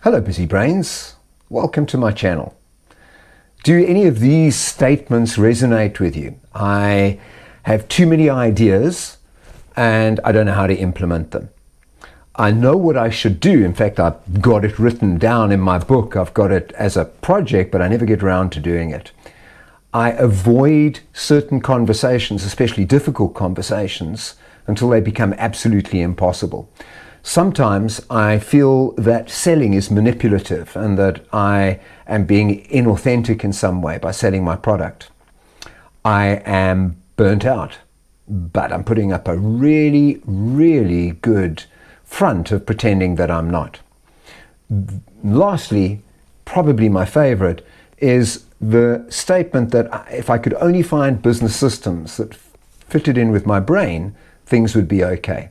Hello busy brains, welcome to my channel. Do any of these statements resonate with you? I have too many ideas and I don't know how to implement them. I know what I should do. In fact, I've got it written down in my book. I've got it as a project, but I never get around to doing it. I avoid certain conversations, especially difficult conversations, until they become absolutely impossible. Sometimes I feel that selling is manipulative and that I am being inauthentic in some way by selling my product. I am burnt out, but I'm putting up a really, really good front of pretending that I'm not. Lastly, probably my favorite, is the statement that if I could only find business systems that fitted in with my brain, things would be okay.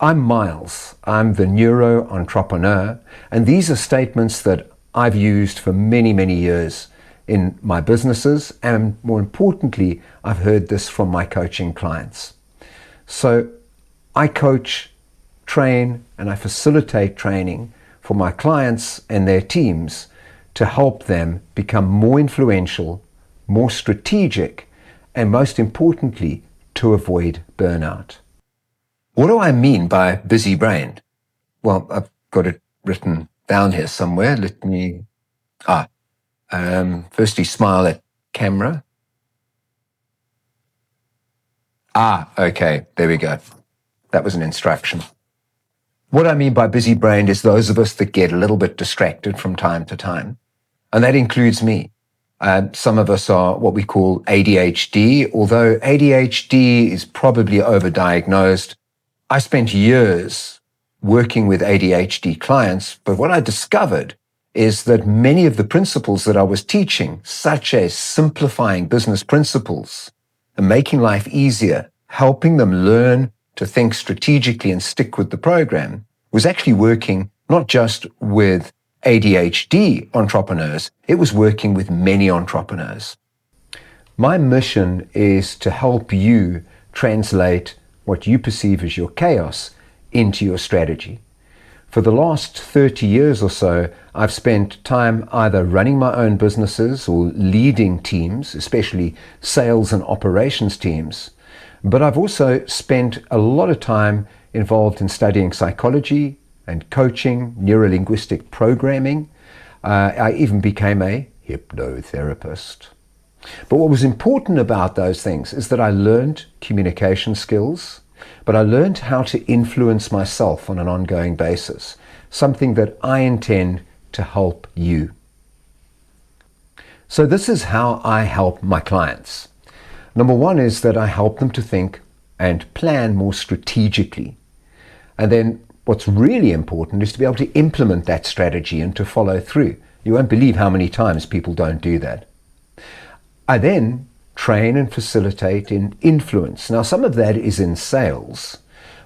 I'm Miles, I'm the NeuroEntrepreneur, and these are statements that I've used for many, many years in my businesses, and more importantly, I've heard this from my coaching clients. So I coach, train, and I facilitate training for my clients and their teams to help them become more influential, more strategic, and most importantly, to avoid burnout. What do I mean by busy brain? Well, I've got it written down here somewhere. Let me, firstly smile at camera. Okay, there we go. That was an instruction. What I mean by busy brain is those of us that get a little bit distracted from time to time. And that includes me. Some of us are what we call ADHD, although ADHD is probably overdiagnosed. I spent years working with ADHD clients, but what I discovered is that many of the principles that I was teaching, such as simplifying business principles and making life easier, helping them learn to think strategically and stick with the program, was actually working not just with ADHD entrepreneurs, it was working with many entrepreneurs. My mission is to help you translate what you perceive as your chaos into your strategy. For the last 30 years or so, I've spent time either running my own businesses or leading teams, especially sales and operations teams. But I've also spent a lot of time involved in studying psychology and coaching, neuro-linguistic programming. I even became a hypnotherapist. But what was important about those things is that I learned communication skills, but I learned how to influence myself on an ongoing basis, something that I intend to help you. So this is how I help my clients. Number one is that I help them to think and plan more strategically. And then what's really important is to be able to implement that strategy and to follow through. You won't believe how many times people don't do that. I then train and facilitate in influence. Now, some of that is in sales,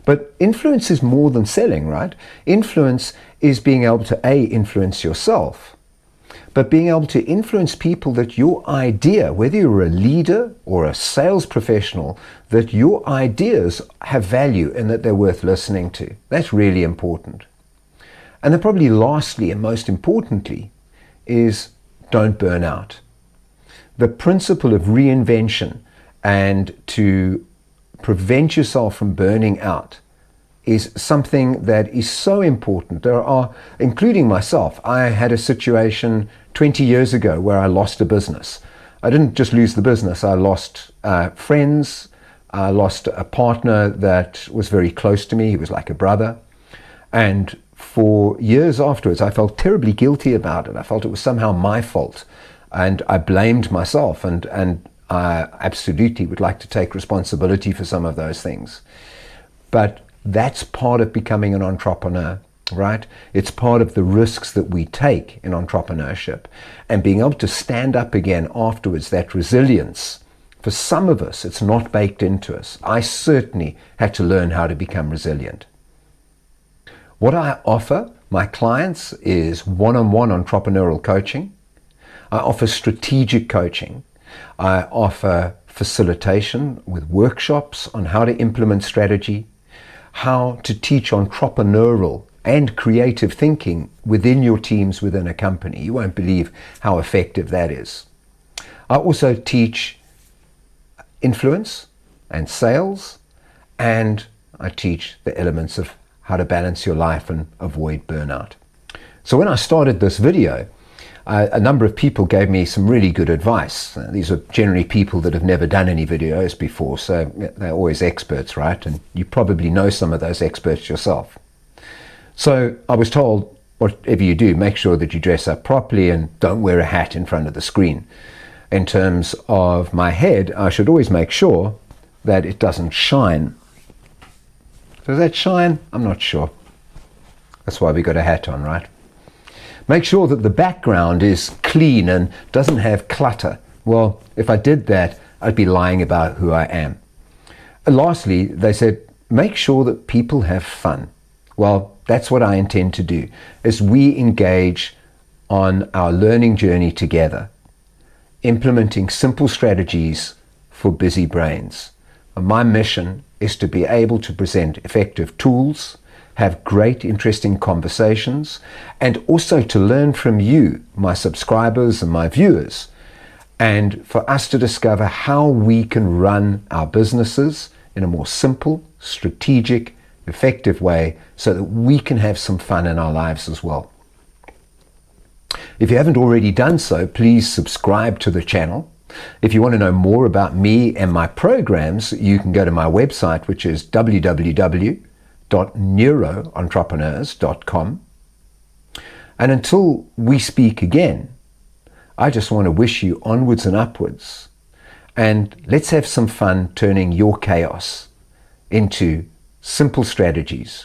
but influence is more than selling, right? Influence is being able to influence yourself, but being able to influence people that your idea, whether you're a leader or a sales professional, that your ideas have value and that they're worth listening to. That's really important. And then probably lastly and most importantly is don't burn out. The principle of reinvention and to prevent yourself from burning out is something that is so important. There are, including myself, I had a situation 20 years ago where I lost a business. I didn't just lose the business, I lost friends, I lost a partner that was very close to me, he was like a brother. And for years afterwards, I felt terribly guilty about it. I felt it was somehow my fault. And I blamed myself, and I absolutely would like to take responsibility for some of those things. But that's part of becoming an entrepreneur, right? It's part of the risks that we take in entrepreneurship. And being able to stand up again afterwards, that resilience, for some of us, it's not baked into us. I certainly had to learn how to become resilient. What I offer my clients is one-on-one entrepreneurial coaching. I offer strategic coaching. I offer facilitation with workshops on how to implement strategy, how to teach entrepreneurial and creative thinking within your teams within a company. You won't believe how effective that is. I also teach influence and sales, and I teach the elements of how to balance your life and avoid burnout. So when I started this video, a number of people gave me some really good advice. These are generally people that have never done any videos before, so they're always experts, right? And you probably know some of those experts yourself. So I was told, whatever you do, make sure that you dress up properly and don't wear a hat in front of the screen. In terms of my head, I should always make sure that it doesn't shine. Does that shine? I'm not sure. That's why we got a hat on, right? Make sure that the background is clean and doesn't have clutter. Well, if I did that, I'd be lying about who I am. And lastly, they said, make sure that people have fun. Well, that's what I intend to do, as we engage on our learning journey together, implementing simple strategies for busy brains. And my mission is to be able to present effective tools, have great, interesting conversations, and also to learn from you, my subscribers and my viewers, and for us to discover how we can run our businesses in a more simple, strategic, effective way so that we can have some fun in our lives as well. If you haven't already done so, please subscribe to the channel. If you want to know more about me and my programs, you can go to my website, which is www.NeuroEntrepreneurs.com. And until we speak again, I just want to wish you onwards and upwards. And let's have some fun turning your chaos into simple strategies